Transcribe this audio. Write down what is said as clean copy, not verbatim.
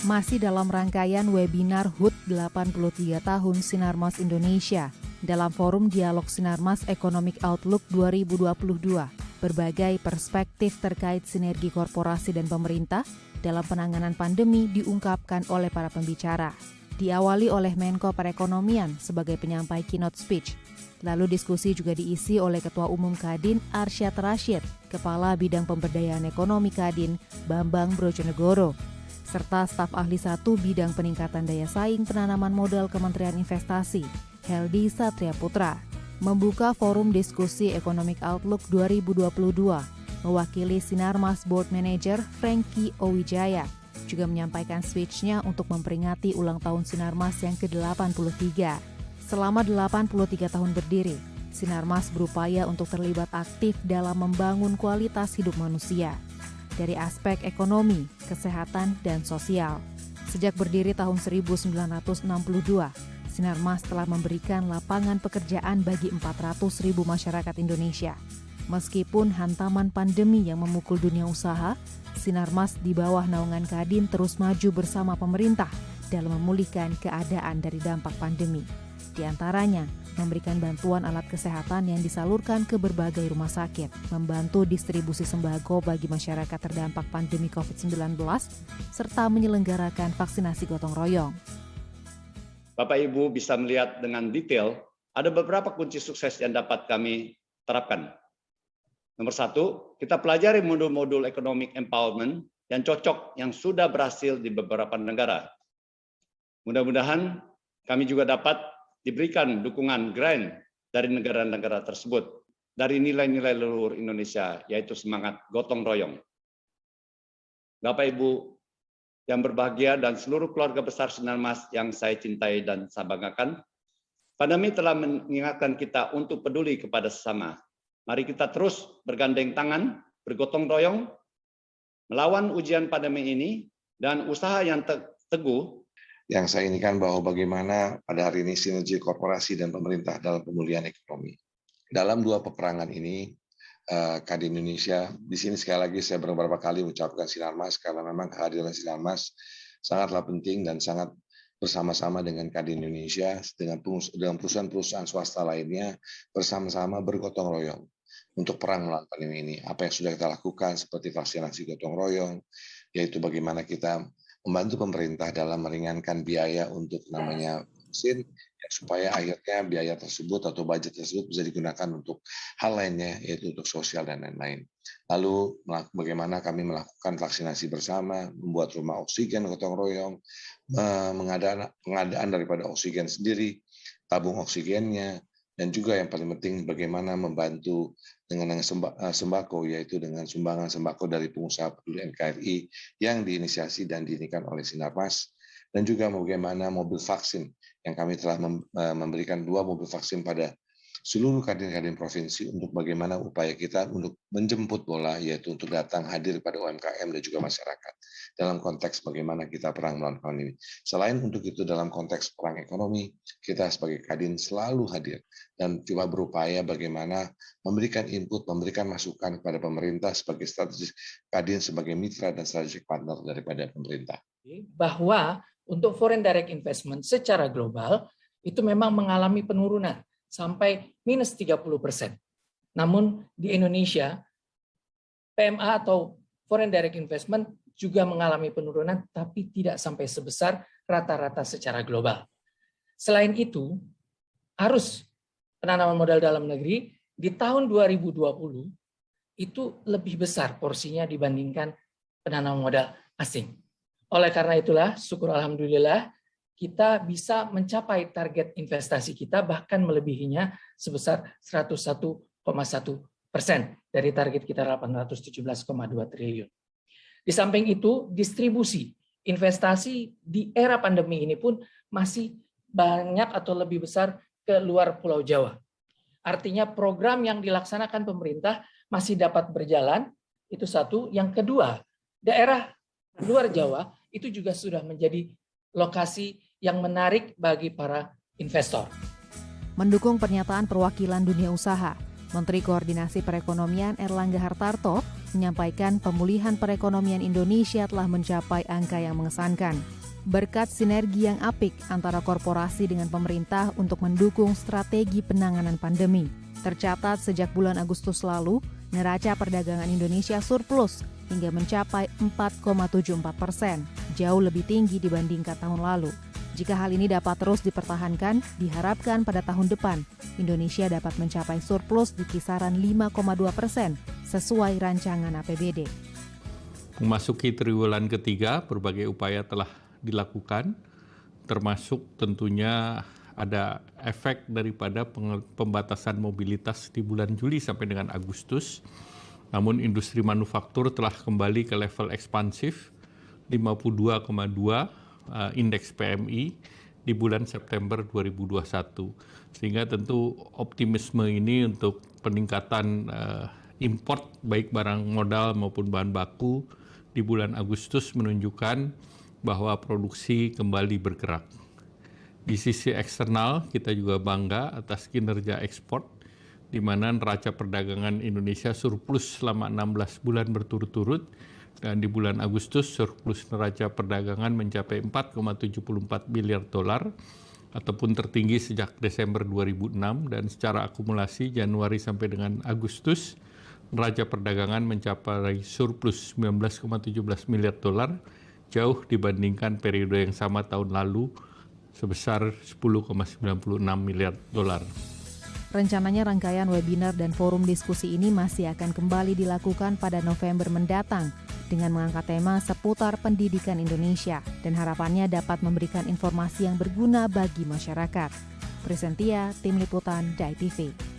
Masih dalam rangkaian webinar HUT 83 tahun Sinarmas Indonesia dalam forum Dialog Sinarmas Economic Outlook 2022, berbagai perspektif terkait sinergi korporasi dan pemerintah dalam penanganan pandemi diungkapkan oleh para pembicara. Diawali oleh Menko Perekonomian sebagai penyampai keynote speech. Lalu diskusi juga diisi oleh Ketua Umum Kadin Arsyad Rashid, Kepala Bidang Pemberdayaan Ekonomi Kadin Bambang Brojonegoro, serta staf ahli 1 bidang peningkatan daya saing penanaman modal Kementerian Investasi, Heldi Satria Putra. Membuka forum diskusi Economic Outlook 2022, mewakili Sinarmas Board Manager Frankie Owijaya, juga menyampaikan speech-nya untuk memperingati ulang tahun Sinarmas yang ke-83. Selama 83 tahun berdiri, Sinarmas berupaya untuk terlibat aktif dalam membangun kualitas hidup manusia dari aspek ekonomi, kesehatan, dan sosial. Sejak berdiri tahun 1962, Sinarmas telah memberikan lapangan pekerjaan bagi 400.000 masyarakat Indonesia. Meskipun hantaman pandemi yang memukul dunia usaha, Sinarmas di bawah naungan Kadin terus maju bersama pemerintah dalam memulihkan keadaan dari dampak pandemi. Di antaranya, memberikan bantuan alat kesehatan yang disalurkan ke berbagai rumah sakit, membantu distribusi sembako bagi masyarakat terdampak pandemi COVID-19, serta menyelenggarakan vaksinasi gotong royong. Bapak Ibu bisa melihat dengan detail, ada beberapa kunci sukses yang dapat kami terapkan. Nomor 1, kita pelajari modul-modul economic empowerment yang cocok yang sudah berhasil di beberapa negara. Mudah-mudahan kami juga dapat diberikan dukungan grant dari negara-negara tersebut dari nilai-nilai leluhur Indonesia, yaitu semangat gotong royong. Bapak Ibu yang berbahagia dan seluruh keluarga besar Sinarmas yang saya cintai dan saya banggakan, pandemi telah mengingatkan kita untuk peduli kepada sesama. Mari kita terus bergandeng tangan, bergotong royong, melawan ujian pandemi ini, dan usaha yang teguh. Yang saya inginkan bahwa bagaimana pada hari ini sinergi korporasi dan pemerintah dalam pemulihan ekonomi. Dalam 2 peperangan ini, Kadin Indonesia, di sini sekali lagi saya beberapa kali mengucapkan Sinarmas karena memang kehadiran Sinarmas sangatlah penting dan sangat bersama-sama dengan Kadin Indonesia, dengan perusahaan-perusahaan swasta lainnya, bersama-sama bergotong royong untuk perang melawan pandemi ini. Apa yang sudah kita lakukan seperti vaksinasi gotong royong, yaitu bagaimana kita membantu pemerintah dalam meringankan biaya untuk namanya vaksin, supaya akhirnya biaya tersebut atau budget tersebut bisa digunakan untuk hal lainnya, yaitu untuk sosial dan lain-lain. Lalu bagaimana kami melakukan vaksinasi bersama, membuat rumah oksigen gotong royong, pengadaan daripada oksigen sendiri, tabung oksigennya, dan juga yang paling penting bagaimana membantu dengan sembako, yaitu dengan sumbangan sembako dari pengusaha peduli NKRI yang diinisiasi dan diinikan oleh Sinarmas, dan juga bagaimana mobil vaksin yang kami telah memberikan 2 mobil vaksin pada seluruh kadin-kadin provinsi untuk bagaimana upaya kita untuk menjemput bola, yaitu untuk datang hadir pada UMKM dan juga masyarakat dalam konteks bagaimana kita perang melawan pandemi. Selain untuk itu dalam konteks perang ekonomi, kita sebagai Kadin selalu hadir dan coba berupaya bagaimana memberikan input, memberikan masukan kepada pemerintah sebagai strategis Kadin sebagai mitra dan strategic partner daripada pemerintah. Bahwa untuk foreign direct investment secara global itu memang mengalami penurunan sampai minus 30%. Namun di Indonesia, PMA atau foreign direct investment juga mengalami penurunan, tapi tidak sampai sebesar rata-rata secara global. Selain itu, arus penanaman modal dalam negeri di tahun 2020 itu lebih besar porsinya dibandingkan penanaman modal asing. Oleh karena itulah, syukur alhamdulillah, kita bisa mencapai target investasi kita bahkan melebihinya sebesar 101,1% dari target kita 817,2 triliun. Di samping itu, distribusi investasi di era pandemi ini pun masih banyak atau lebih besar ke luar Pulau Jawa. Artinya program yang dilaksanakan pemerintah masih dapat berjalan, itu satu. Yang kedua, daerah luar Jawa itu juga sudah menjadi lokasi yang menarik bagi para investor. Mendukung pernyataan perwakilan dunia usaha, Menteri Koordinasi Perekonomian Erlangga Hartarto menyampaikan pemulihan perekonomian Indonesia telah mencapai angka yang mengesankan. Berkat sinergi yang apik antara korporasi dengan pemerintah untuk mendukung strategi penanganan pandemi. Tercatat sejak bulan Agustus lalu, neraca perdagangan Indonesia surplus hingga mencapai 4,74%, jauh lebih tinggi dibandingkan tahun lalu. Jika hal ini dapat terus dipertahankan, diharapkan pada tahun depan, Indonesia dapat mencapai surplus di kisaran 5,2% sesuai rancangan APBD. Memasuki triwulan ketiga, berbagai upaya telah dilakukan, termasuk tentunya ada efek daripada pembatasan mobilitas di bulan Juli sampai dengan Agustus. Namun industri manufaktur telah kembali ke level ekspansif 52,2 indeks PMI di bulan September 2021. Sehingga tentu optimisme ini untuk peningkatan import baik barang modal maupun bahan baku di bulan Agustus menunjukkan bahwa produksi kembali bergerak. Di sisi eksternal, kita juga bangga atas kinerja ekspor, di mana neraca perdagangan Indonesia surplus selama 16 bulan berturut-turut, dan di bulan Agustus surplus neraca perdagangan mencapai 4,74 miliar dolar, ataupun tertinggi sejak Desember 2006, dan secara akumulasi Januari sampai dengan Agustus, neraca perdagangan mencapai surplus 19,17 miliar dolar, jauh dibandingkan periode yang sama tahun lalu sebesar 10,96 miliar dolar. Rencananya rangkaian webinar dan forum diskusi ini masih akan kembali dilakukan pada November mendatang dengan mengangkat tema seputar pendidikan Indonesia dan harapannya dapat memberikan informasi yang berguna bagi masyarakat. Presentia, Tim Liputan, DAI TV.